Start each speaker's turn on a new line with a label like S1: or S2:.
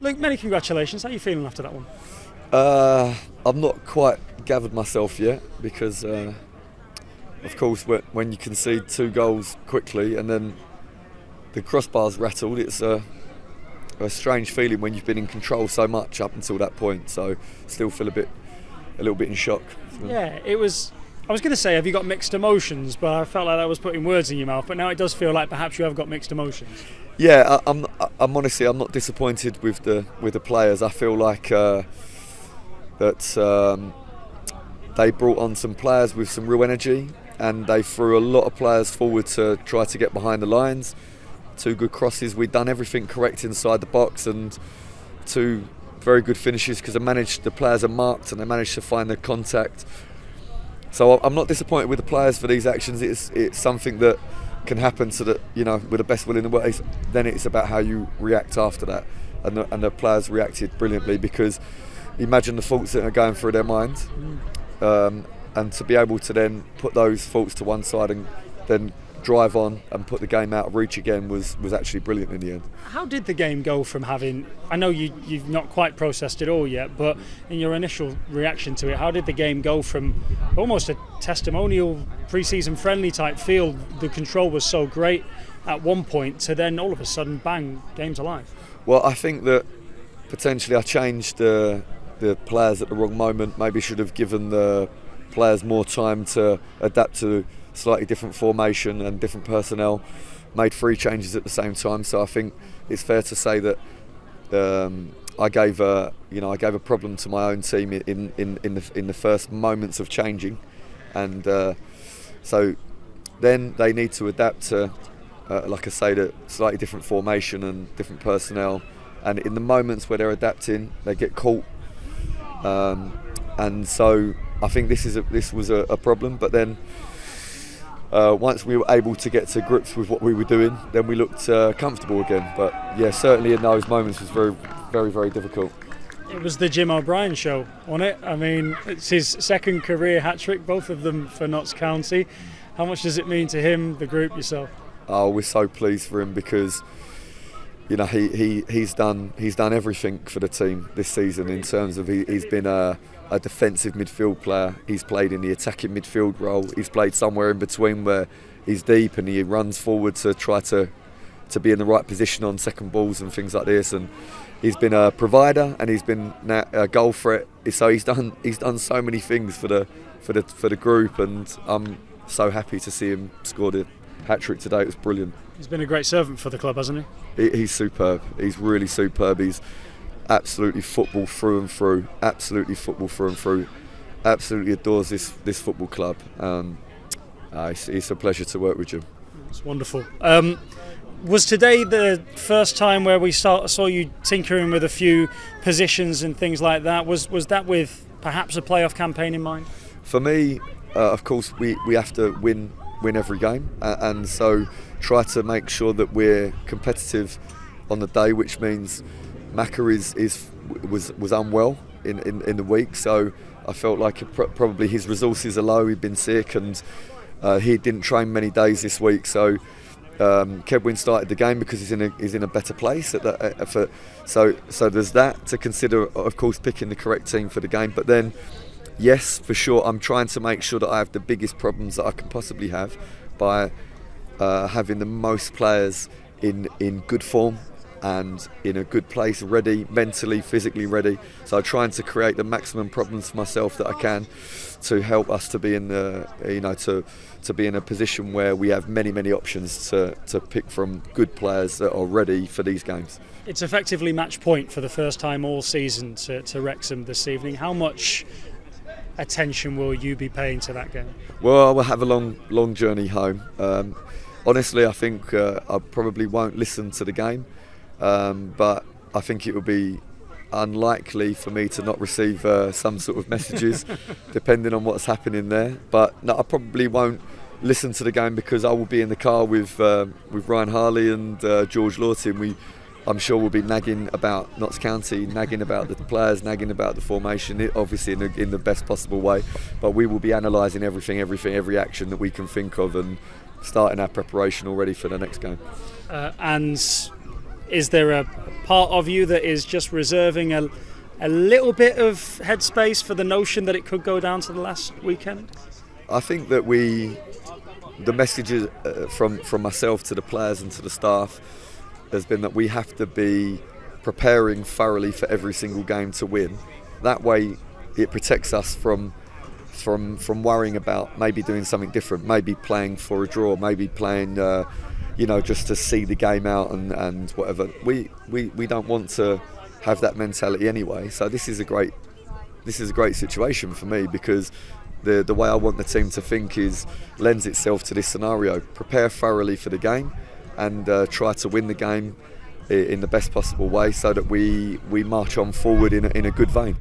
S1: Luke, many congratulations. How are you feeling after that one?
S2: I've not quite gathered myself yet because, of course, when you concede 2 goals quickly and then the crossbar's rattled, it's a strange feeling when you've been in control so much up until that point. So, still feel a little bit in shock.
S1: Yeah, it was. I was going to say, have you got mixed emotions? But I felt like that was putting words in your mouth. But now it does feel like perhaps you have got mixed emotions.
S2: Yeah, I'm honestly I'm not disappointed with the players. I feel like that they brought on some players with some real energy, and they threw a lot of players forward to try to get behind the lines. 2 good crosses. We'd done everything correct inside the box, and 2 very good finishes because the players are marked and they managed to find the contact. So I'm not disappointed with the players for these actions. It's something that can happen, so that, with the best will in the world. Then it's about how you react after that, and the players reacted brilliantly, because imagine the thoughts that are going through their minds, and to be able to then put those thoughts to one side and then drive on and put the game out of reach again was actually brilliant in the end.
S1: How did the game go from having, I know you've not quite processed it all yet, but in your initial reaction to it, how did the game go from almost a testimonial pre-season friendly type feel, the control was so great at one point, to then all of a sudden, bang, game's alive?
S2: Well, I think that potentially I changed the players at the wrong moment. Maybe should have given the players more time to adapt to slightly different formation and different personnel. Made 3 changes at the same time, so I think it's fair to say that I gave a problem to my own team in the first moments of changing, and so then they need to adapt to, like I say, the slightly different formation and different personnel. And in the moments where they're adapting, they get caught, and so I think this was a problem. But then, once we were able to get to grips with what we were doing, then we looked comfortable again. But yeah, certainly in those moments was very, very, very difficult.
S1: It was the Jim O'Brien show, wasn't it? I mean, it's his second career hat-trick, both of them for Notts County. How much does it mean to him, the group, yourself?
S2: Oh, we're so pleased for him, because he's done everything for the team this season, in terms of he's been a defensive midfield player. He's played in the attacking midfield role. He's played somewhere in between where he's deep and he runs forward to try to be in the right position on second balls and things like this. And he's been a provider, and he's been a goal threat. So he's done so many things for the group, and I'm so happy to see him score the hat-trick today. It was brilliant.
S1: He's been a great servant for the club, hasn't
S2: he? He's superb. He's really superb. He's absolutely football through and through. Absolutely football through and through. Absolutely adores this football club. It's a pleasure to work with Jim.
S1: It's wonderful. Was today the first time where we saw you tinkering with a few positions and things like that? Was that with perhaps a playoff campaign in mind?
S2: For me, of course, we have to win every game, and so try to make sure that we're competitive on the day, which means Macca was unwell in the week, so I felt like probably his resources are low. He'd been sick, and he didn't train many days this week, so Kedwin started the game because he's in a better place so there's that to consider, of course, picking the correct team for the game. But then, yes, for sure, I'm trying to make sure that I have the biggest problems that I can possibly have by having the most players in good form and in a good place, ready, mentally, physically ready. So I'm trying to create the maximum problems for myself that I can to help us to be in to be in a position where we have many options to pick from, good players that are ready for these games.
S1: It's effectively match point for the first time all season to Wrexham this evening. How much attention will you be paying to that game?
S2: Well, I will have a long journey home. Honestly, I think I probably won't listen to the game, but I think it will be unlikely for me to not receive some sort of messages depending on what's happening there. But no, I probably won't listen to the game because I will be in the car with Ryan Harley and George Lawton. I'm sure we'll be nagging about Notts County, nagging about the players, nagging about the formation, obviously in the best possible way. But we will be analysing every action that we can think of, and starting our preparation already for the next game.
S1: And is there a part of you that is just reserving a little bit of headspace for the notion that it could go down to the last weekend?
S2: I think that the messages from myself to the players and to the staff has been that we have to be preparing thoroughly for every single game to win. That way it protects us from worrying about maybe doing something different, maybe playing for a draw, maybe playing just to see the game out and whatever. We don't want to have that mentality anyway. So this is a great situation for me, because the way I want the team to think lends itself to this scenario. Prepare thoroughly for the game and try to win the game in the best possible way, so that we march on forward in a good vein.